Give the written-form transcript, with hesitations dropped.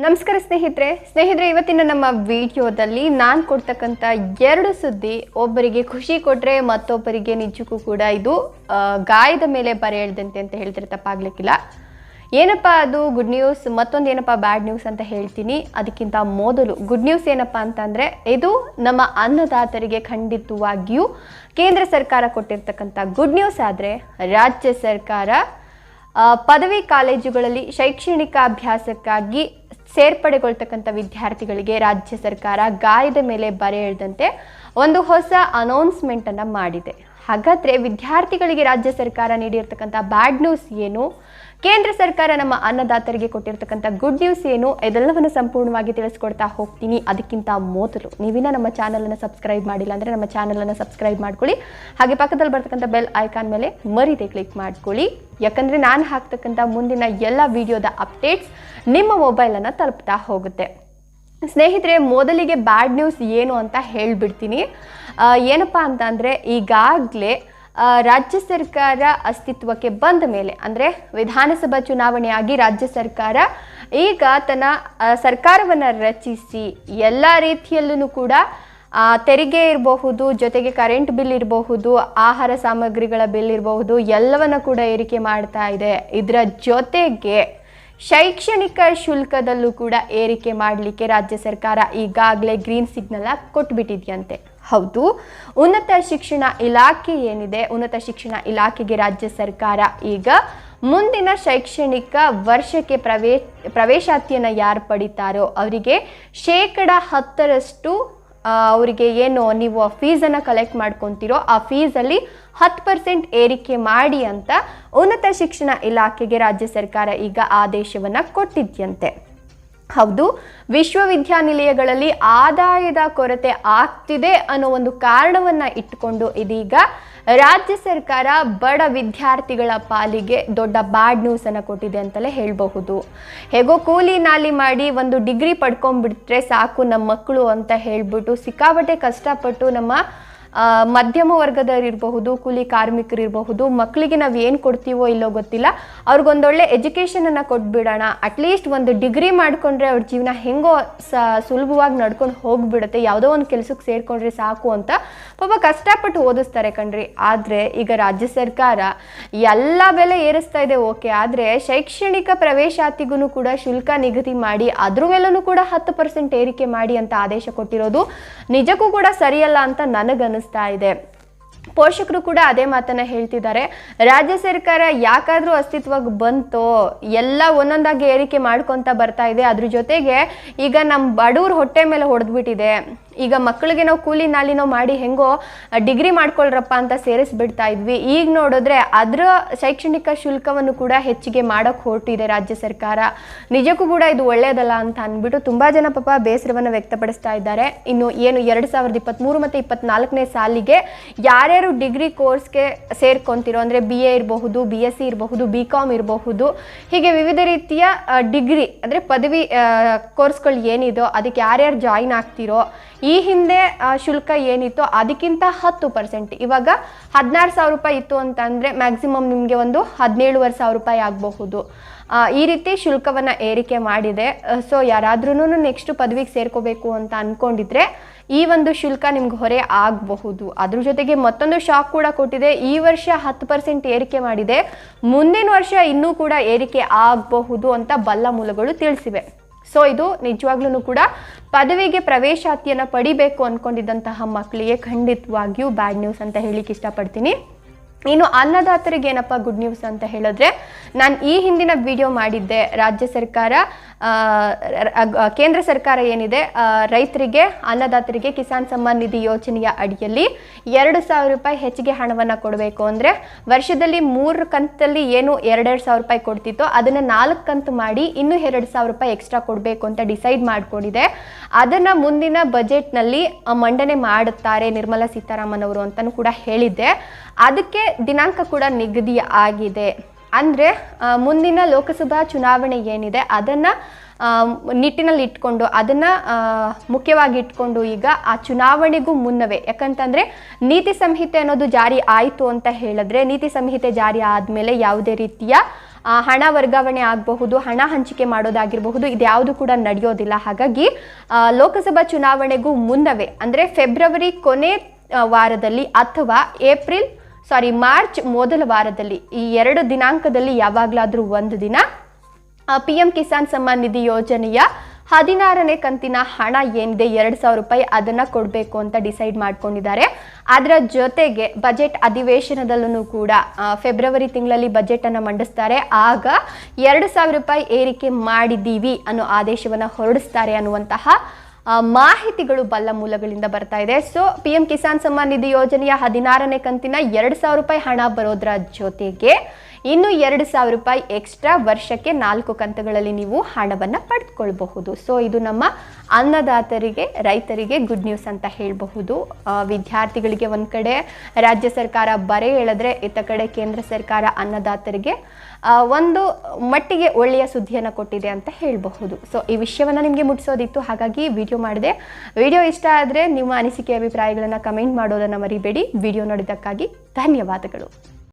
ನಮಸ್ಕಾರ ಸ್ನೇಹಿತರೆ ಇವತ್ತಿನ ನಮ್ಮ ವಿಡಿಯೋದಲ್ಲಿ ನಾನು ಕೊಡ್ತಕ್ಕಂಥ ಎರಡು ಸುದ್ದಿ ಒಬ್ಬರಿಗೆ ಖುಷಿ ಕೊಟ್ಟರೆ ಮತ್ತೊಬ್ಬರಿಗೆ ನಿಜಕ್ಕೂ ಕೂಡ ಇದು ಗಾಯದ ಮೇಲೆ ಬರೆ ಎಳೆದಂತೆ ಅಂತ ಹೇಳ್ತಾರೆ ತಪ್ಪಾಗ್ಲಿಕ್ಕಿಲ್ಲ. ಏನಪ್ಪ ಅದು ಗುಡ್ ನ್ಯೂಸ್, ಮತ್ತೊಂದು ಏನಪ್ಪ ಬ್ಯಾಡ್ ನ್ಯೂಸ್ ಅಂತ ಹೇಳ್ತೀನಿ. ಅದಕ್ಕಿಂತ ಮೊದಲು ಗುಡ್ ನ್ಯೂಸ್ ಏನಪ್ಪ ಅಂತಂದರೆ ಇದು ನಮ್ಮ ಅನ್ನದಾತರಿಗೆ ಖಂಡಿತವಾಗಿಯೂ ಕೇಂದ್ರ ಸರ್ಕಾರ ಕೊಟ್ಟಿರ್ತಕ್ಕಂಥ ಗುಡ್ ನ್ಯೂಸ್. ಆದರೆ ರಾಜ್ಯ ಸರ್ಕಾರ ಪದವಿ ಕಾಲೇಜುಗಳಲ್ಲಿ ಶೈಕ್ಷಣಿಕ ಅಭ್ಯಾಸಕ್ಕಾಗಿ ಸೇರ್ಪಡೆಗೊಳ್ತಕ್ಕಂಥ ವಿದ್ಯಾರ್ಥಿಗಳಿಗೆ ರಾಜ್ಯ ಸರ್ಕಾರ ಗಾಯದ ಮೇಲೆ ಬರೆ ಎಳೆದಂತೆ ಒಂದು ಹೊಸ ಅನೌನ್ಸ್ಮೆಂಟನ್ನು ಮಾಡಿದೆ. ಹಾಗಾದರೆ ವಿದ್ಯಾರ್ಥಿಗಳಿಗೆ ರಾಜ್ಯ ಸರ್ಕಾರ ನೀಡಿರ್ತಕ್ಕಂಥ ಬ್ಯಾಡ್ ನ್ಯೂಸ್ ಏನು, ಕೇಂದ್ರ ಸರ್ಕಾರ ನಮ್ಮ ಅನ್ನದಾತರಿಗೆ ಕೊಟ್ಟಿರ್ತಕ್ಕಂಥ ಗುಡ್ ನ್ಯೂಸ್ ಏನು, ಇದೆಲ್ಲವನ್ನು ಸಂಪೂರ್ಣವಾಗಿ ತಿಳಿಸ್ಕೊಡ್ತಾ ಹೋಗ್ತೀನಿ. ಅದಕ್ಕಿಂತ ಮೊದಲು ನೀವಿನ ನಮ್ಮ ಚಾನಲನ್ನು ಸಬ್ಸ್ಕ್ರೈಬ್ ಮಾಡಿಲ್ಲ ಅಂದರೆ ನಮ್ಮ ಚಾನಲನ್ನು ಸಬ್ಸ್ಕ್ರೈಬ್ ಮಾಡ್ಕೊಳ್ಳಿ. ಹಾಗೆ ಪಕ್ಕದಲ್ಲಿ ಬರ್ತಕ್ಕಂಥ ಬೆಲ್ ಐಕಾನ್ ಮೇಲೆ ಮರೀದೆ ಕ್ಲಿಕ್ ಮಾಡ್ಕೊಳ್ಳಿ. ಯಾಕಂದರೆ ನಾನು ಹಾಕ್ತಕ್ಕಂಥ ಮುಂದಿನ ಎಲ್ಲ ವಿಡಿಯೋದ ಅಪ್ಡೇಟ್ಸ್ ನಿಮ್ಮ ಮೊಬೈಲನ್ನು ತಲುಪ್ತಾ ಹೋಗುತ್ತೆ. ಸ್ನೇಹಿತರೆ, ಮೊದಲಿಗೆ ಬ್ಯಾಡ್ ನ್ಯೂಸ್ ಏನು ಅಂತ ಹೇಳಿಬಿಡ್ತೀನಿ. ಏನಪ್ಪ ಅಂತ ಅಂದರೆ ಈಗಾಗಲೇ ರಾಜ್ಯ ಸರ್ಕಾರ ಅಸ್ತಿತ್ವಕ್ಕೆ ಬಂದ ಮೇಲೆ ಅಂದರೆ ವಿಧಾನಸಭಾ ಚುನಾವಣೆಯಾಗಿ ರಾಜ್ಯ ಸರ್ಕಾರ ಈಗ ತನ್ನ ಸರ್ಕಾರವನ್ನು ರಚಿಸಿ ಎಲ್ಲ ರೀತಿಯಲ್ಲೂ ಕೂಡ ತೆರಿಗೆ ಇರಬಹುದು, ಜೊತೆಗೆ ಕರೆಂಟ್ ಬಿಲ್ ಇರಬಹುದು, ಆಹಾರ ಸಾಮಗ್ರಿಗಳ ಬಿಲ್ ಇರಬಹುದು, ಎಲ್ಲವನ್ನು ಕೂಡ ಏರಿಕೆ ಮಾಡ್ತಾ ಇದೆ. ಇದರ ಜೊತೆಗೆ ಶೈಕ್ಷಣಿಕ ಶುಲ್ಕದಲ್ಲೂ ಕೂಡ ಏರಿಕೆ ಮಾಡಲಿಕ್ಕೆ ರಾಜ್ಯ ಸರ್ಕಾರ ಈಗಾಗಲೇ ಗ್ರೀನ್ ಸಿಗ್ನಲ್ ಕೊಟ್ಬಿಟ್ಟಿದೆಯಂತೆ. ಹೌದು, ಉನ್ನತ ಶಿಕ್ಷಣ ಇಲಾಖೆ ಏನಿದೆ, ಉನ್ನತ ಶಿಕ್ಷಣ ಇಲಾಖೆಗೆ ರಾಜ್ಯ ಸರ್ಕಾರ ಈಗ ಮುಂದಿನ ಶೈಕ್ಷಣಿಕ ವರ್ಷಕ್ಕೆ ಪ್ರವೇಶಾತಿಯನ್ನು ಯಾರು ಪಡಿತಾರೋ ಅವರಿಗೆ 10% ಅವರಿಗೆ ಏನು ನೀವು ಫೀಸನ್ನು ಕಲೆಕ್ಟ್ ಮಾಡ್ಕೊತೀರೋ ಆ ಫೀಸಲ್ಲಿ 10% ಏರಿಕೆ ಮಾಡಿ ಅಂತ ಉನ್ನತ ಶಿಕ್ಷಣ ಇಲಾಖೆಗೆ ರಾಜ್ಯ ಸರ್ಕಾರ ಈಗ ಆದೇಶವನ್ನು ಕೊಟ್ಟಿದ್ಯಂತೆ. ಹೌದು, ವಿಶ್ವವಿದ್ಯಾನಿಲಯಗಳಲ್ಲಿ ಆದಾಯದ ಕೊರತೆ ಆಗ್ತಿದೆ ಅನ್ನೋ ಒಂದು ಕಾರಣವನ್ನು ಇಟ್ಟುಕೊಂಡು ಇದೀಗ ರಾಜ್ಯ ಸರ್ಕಾರ ಬಡ ವಿದ್ಯಾರ್ಥಿಗಳ ಪಾಲಿಗೆ ದೊಡ್ಡ ಬ್ಯಾಡ್ ನ್ಯೂಸನ್ನು ಕೊಟ್ಟಿದೆ ಅಂತಲೇ ಹೇಳಬಹುದು. ಹೇಗೋ ಕೂಲಿ ನಾಲಿ ಮಾಡಿ ಒಂದು ಡಿಗ್ರಿ ಪಡ್ಕೊಂಡ್ಬಿಟ್ರೆ ಸಾಕು ನಮ್ಮ ಮಕ್ಕಳು ಅಂತ ಹೇಳ್ಬಿಟ್ಟು ಸಿಕ್ಕಾಪಟ್ಟೆ ಕಷ್ಟಪಟ್ಟು ನಮ್ಮ ಮಧ್ಯಮ ವರ್ಗದವರಿರಬಹುದು, ಕೂಲಿ ಕಾರ್ಮಿಕರಿರಬಹುದು, ಮಕ್ಕಳಿಗೆ ನಾವು ಏನು ಕೊಡ್ತೀವೋ ಇಲ್ಲೋ ಗೊತ್ತಿಲ್ಲ, ಅವ್ರಿಗೊಂದೊಳ್ಳೆ ಎಜುಕೇಷನನ್ನು ಕೊಟ್ಬಿಡೋಣ, ಅಟ್ಲೀಸ್ಟ್ ಒಂದು ಡಿಗ್ರಿ ಮಾಡಿಕೊಂಡ್ರೆ ಅವ್ರ ಜೀವನ ಹೆಂಗೋ ಸುಲಭವಾಗಿ ನಡ್ಕೊಂಡು ಹೋಗ್ಬಿಡುತ್ತೆ, ಯಾವುದೋ ಒಂದು ಕೆಲಸಕ್ಕೆ ಸೇರಿಕೊಂಡ್ರೆ ಸಾಕು ಅಂತ ಪಾಪ ಕಷ್ಟಪಟ್ಟು ಓದಿಸ್ತಾರೆ ಕಣ್ರಿ. ಆದರೆ ಈಗ ರಾಜ್ಯ ಸರ್ಕಾರ ಎಲ್ಲ ಬೆಲೆ ಏರಿಸ್ತಾ ಇದೆ ಓಕೆ, ಆದರೆ ಶೈಕ್ಷಣಿಕ ಪ್ರವೇಶಾತಿಗೂ ಕೂಡ ಶುಲ್ಕ ನಿಗದಿ ಮಾಡಿ ಅದ್ರ ಮೇಲೂ ಕೂಡ 10% ಏರಿಕೆ ಮಾಡಿ ಅಂತ ಆದೇಶ ಕೊಟ್ಟಿರೋದು ನಿಜಕ್ಕೂ ಕೂಡ ಸರಿಯಲ್ಲ ಅಂತ ನನಗನ್ನಿಸ್ತಾ ಇದೆ. ಪೋಷಕರು ಕೂಡ ಅದೇ ಮಾತನ್ನ ಹೇಳ್ತಿದ್ದಾರೆ. ರಾಜ್ಯ ಸರ್ಕಾರ ಯಾಕಾದ್ರೂ ಅಸ್ತಿತ್ವಕ್ಕೆ ಬಂತೋ, ಎಲ್ಲ ಒಂದೊಂದಾಗಿ ಏರಿಕೆ ಮಾಡ್ಕೊತ ಬರ್ತಾ ಇದೆ. ಅದ್ರ ಜೊತೆಗೆ ಈಗ ನಮ್ಮ ಬಡವ್ರ ಹೊಟ್ಟೆ ಮೇಲೆ ಹೊಡೆದ್ಬಿಟ್ಟಿದೆ. ಈಗ ಮಕ್ಕಳಿಗೆ ನಾವು ಕೂಲಿ ನಾಲಿನೋ ಮಾಡಿ ಹೆಂಗೋ ಡಿಗ್ರಿ ಮಾಡ್ಕೊಳ್ರಪ್ಪ ಅಂತ ಸೇರಿಸ್ಬಿಡ್ತಾ ಇದ್ವಿ. ಈಗ ನೋಡಿದ್ರೆ ಅದರ ಶೈಕ್ಷಣಿಕ ಶುಲ್ಕವನ್ನು ಕೂಡ ಹೆಚ್ಚಿಗೆ ಮಾಡೋಕ್ಕೆ ಹೊರಟಿದೆ ರಾಜ್ಯ ಸರ್ಕಾರ. ನಿಜಕ್ಕೂ ಕೂಡ ಇದು ಒಳ್ಳೆಯದಲ್ಲ ಅಂತ ಅಂದ್ಬಿಟ್ಟು ತುಂಬ ಜನ ಪಾಪ ಬೇಸರವನ್ನು ವ್ಯಕ್ತಪಡಿಸ್ತಾ ಇದ್ದಾರೆ. ಇನ್ನು ಏನು 2023 ಮತ್ತು 2024ನೇ ಸಾಲಿಗೆ ಯಾರ್ಯಾರು ಡಿಗ್ರಿ ಕೋರ್ಸ್ಗೆ ಸೇರ್ಕೊಂತಿರೋ ಅಂದರೆ BA ಇರಬಹುದು, BSc ಇರಬಹುದು, BCom ಇರಬಹುದು, ಹೀಗೆ ವಿವಿಧ ರೀತಿಯ ಡಿಗ್ರಿ ಅಂದರೆ ಪದವಿ ಕೋರ್ಸ್ಗಳು ಏನಿದೋ ಅದಕ್ಕೆ ಯಾರ್ಯಾರು ಜಾಯಿನ್ ಆಗ್ತಿರೋ ಈ ಹಿಂದೆ ಶುಲ್ಕ ಏನಿತ್ತು ಅದಕ್ಕಿಂತ 10%, ಇವಾಗ 16,000 ರೂಪಾಯಿ ಇತ್ತು ಅಂತಂದರೆ ಮ್ಯಾಕ್ಸಿಮಮ್ ನಿಮಗೆ ಒಂದು 17,500 ರೂಪಾಯಿ ಆಗಬಹುದು. ಈ ರೀತಿ ಶುಲ್ಕವನ್ನು ಏರಿಕೆ ಮಾಡಿದೆ. ಸೊ ಯಾರಾದ್ರೂ ನೆಕ್ಸ್ಟ್ ಪದವಿಗೆ ಸೇರ್ಕೋಬೇಕು ಅಂತ ಅಂದ್ಕೊಂಡಿದ್ರೆ ಈ ಒಂದು ಶುಲ್ಕ ನಿಮ್ಗೆ ಹೊರೆ ಆಗಬಹುದು. ಅದ್ರ ಜೊತೆಗೆ ಮತ್ತೊಂದು ಶಾಕ್ ಕೂಡ ಕೊಟ್ಟಿದೆ. ಈ ವರ್ಷ 10% ಏರಿಕೆ ಮಾಡಿದೆ, ಮುಂದಿನ ವರ್ಷ ಇನ್ನೂ ಕೂಡ ಏರಿಕೆ ಆಗಬಹುದು ಅಂತ ಬಲ್ಲ ಮೂಲಗಳು ತಿಳಿಸಿವೆ. ಸೊ ಇದು ನಿಜವಾಗ್ಲೂ ಕೂಡ ಪದವಿಗೆ ಪ್ರವೇಶಾತಿಯನ್ನು ಪಡಿಬೇಕು ಅಂದ್ಕೊಂಡಿದ್ದಂತಹ ಮಕ್ಕಳಿಗೆ ಖಂಡಿತವಾಗಿಯೂ ಬ್ಯಾಡ್ ನ್ಯೂಸ್ ಅಂತ ಹೇಳಿಕ್ಕೆ ಇಷ್ಟಪಡ್ತೀನಿ. ಇನ್ನು ಅನ್ನದಾತರಿಗೆ ಏನಪ್ಪ ಗುಡ್ ನ್ಯೂಸ್ ಅಂತ ಹೇಳಿದ್ರೆ, ನಾನು ಈ ಹಿಂದಿನ ವಿಡಿಯೋ ಮಾಡಿದ್ದೆ. ರಾಜ್ಯ ಸರ್ಕಾರ ಕೇಂದ್ರ ಸರ್ಕಾರ ಏನಿದೆ ರೈತರಿಗೆ ಅನ್ನದಾತರಿಗೆ ಕಿಸಾನ್ ಸಮ್ಮಾನ್ ನಿಧಿ ಯೋಜನೆಯ ಅಡಿಯಲ್ಲಿ 2,000 ರೂಪಾಯಿ ಹೆಚ್ಚಿಗೆ ಹಣವನ್ನು ಕೊಡಬೇಕು. ಅಂದರೆ ವರ್ಷದಲ್ಲಿ 3 ಕಂತಲ್ಲಿ ಏನು 2,000 ರೂಪಾಯಿ ಕೊಡ್ತಿತ್ತೋ ಅದನ್ನು 4 ಕಂತು ಮಾಡಿ ಇನ್ನೂ 2,000 ರೂಪಾಯಿ ಎಕ್ಸ್ಟ್ರಾ ಕೊಡಬೇಕು ಅಂತ ಡಿಸೈಡ್ ಮಾಡ್ಕೊಂಡಿದೆ. ಅದನ್ನು ಮುಂದಿನ ಬಜೆಟ್ನಲ್ಲಿ ಮಂಡನೆ ಮಾಡುತ್ತಾರೆ ನಿರ್ಮಲಾ ಸೀತಾರಾಮನ್ ಅವರು ಅಂತಲೂ ಕೂಡ ಹೇಳಿದ್ದೆ. ಅದಕ್ಕೆ ದಿನಾಂಕ ಕೂಡ ನಿಗದಿ ಆಗಿದೆ. ಅಂದರೆ ಮುಂದಿನ ಲೋಕಸಭಾ ಚುನಾವಣೆ ಏನಿದೆ ಅದನ್ನು ನಿಟ್ಟಿನಲ್ಲಿ ಇಟ್ಕೊಂಡು ಅದನ್ನು ಮುಖ್ಯವಾಗಿ ಇಟ್ಕೊಂಡು ಈಗ ಆ ಚುನಾವಣೆಗೂ ಮುನ್ನವೇ, ಯಾಕಂತಂದರೆ ನೀತಿ ಸಂಹಿತೆ ಅನ್ನೋದು ಜಾರಿ ಆಯಿತು ಅಂತ ಹೇಳಿದ್ರೆ ನೀತಿ ಸಂಹಿತೆ ಜಾರಿ ಆದಮೇಲೆ ಯಾವುದೇ ರೀತಿಯ ಹಣ ವರ್ಗಾವಣೆ ಆಗಬಹುದು, ಹಣ ಹಂಚಿಕೆ ಮಾಡೋದಾಗಿರಬಹುದು, ಇದ್ಯಾವುದು ಕೂಡ ನಡೆಯೋದಿಲ್ಲ. ಹಾಗಾಗಿ ಲೋಕಸಭಾ ಚುನಾವಣೆಗೂ ಮುನ್ನವೇ ಅಂದರೆ ಫೆಬ್ರವರಿ ಕೊನೆ ವಾರದಲ್ಲಿ ಅಥವಾ ಮಾರ್ಚ್ ಮೊದಲ ವಾರದಲ್ಲಿ, ಈ 2 ದಿನಾಂಕದಲ್ಲಿ ಯಾವಾಗಲಾದರೂ ಒಂದು ದಿನ PM ಕಿಸಾನ್ ಸಮ್ಮಾನ್ ನಿಧಿ ಯೋಜನೆಯ 16ನೇ ಕಂತಿನ ಹಣ ಏನಿದೆ 2,000 ರೂಪಾಯಿ ಅದನ್ನು ಕೊಡಬೇಕು ಅಂತ ಡಿಸೈಡ್ ಮಾಡ್ಕೊಂಡಿದ್ದಾರೆ. ಅದರ ಜೊತೆಗೆ ಬಜೆಟ್ ಅಧಿವೇಶನದಲ್ಲೂ ಕೂಡ ಫೆಬ್ರವರಿ ತಿಂಗಳಲ್ಲಿ ಬಜೆಟನ್ನು ಮಂಡಿಸ್ತಾರೆ. ಆಗ 2,000 ರೂಪಾಯಿ ಏರಿಕೆ ಮಾಡಿದ್ದೀವಿ ಅನ್ನೋ ಆದೇಶವನ್ನು ಹೊರಡಿಸ್ತಾರೆ ಅನ್ನುವಂತಹ ಮಾಹಿತಿಗಳು ಬಲ್ಲ ಮೂಲಗಳಿಂದ ಬರ್ತಾ ಇದೆ. ಸೊ PM ಕಿಸಾನ್ ಸಮ್ಮಾನ್ ನಿಧಿ ಯೋಜನೆಯ 16ನೇ ಕಂತಿನ 2,000 ರೂಪಾಯಿ ಹಣ ಬರೋದ್ರ ಜೊತೆಗೆ ಇನ್ನು 2,000 ರೂಪಾಯಿ ಎಕ್ಸ್ಟ್ರಾ ವರ್ಷಕ್ಕೆ 4 ಕಂತುಗಳಲ್ಲಿ ನೀವು ಹಣವನ್ನು ಪಡೆದುಕೊಳ್ಳಬಹುದು. ಸೊ ಇದು ನಮ್ಮ ಅನ್ನದಾತರಿಗೆ, ರೈತರಿಗೆ ಗುಡ್ ನ್ಯೂಸ್ ಅಂತ ಹೇಳಬಹುದು. ವಿದ್ಯಾರ್ಥಿಗಳಿಗೆ ಒಂದು ಕಡೆ ರಾಜ್ಯ ಸರ್ಕಾರ ಬರೆ ಎಳೆದ್ರೆ, ಇತ್ತ ಕಡೆ ಕೇಂದ್ರ ಸರ್ಕಾರ ಅನ್ನದಾತರಿಗೆ ಒಂದು ಮಟ್ಟಿಗೆ ಒಳ್ಳೆಯ ಸುದ್ದಿಯನ್ನು ಕೊಟ್ಟಿದೆ ಅಂತ ಹೇಳಬಹುದು. ಸೊ ಈ ವಿಷಯವನ್ನು ನಿಮಗೆ ಮುಟ್ಟಿಸೋದಿತ್ತು, ಹಾಗಾಗಿ ವಿಡಿಯೋ ಮಾಡಿದೆ. ವಿಡಿಯೋ ಇಷ್ಟ ಆದರೆ ನಿಮ್ಮ ಅನಿಸಿಕೆ ಅಭಿಪ್ರಾಯಗಳನ್ನು ಕಮೆಂಟ್ ಮಾಡೋದನ್ನು ಮರಿಬೇಡಿ. ವಿಡಿಯೋ ನೋಡಿದ್ದಕ್ಕಾಗಿ ಧನ್ಯವಾದಗಳು.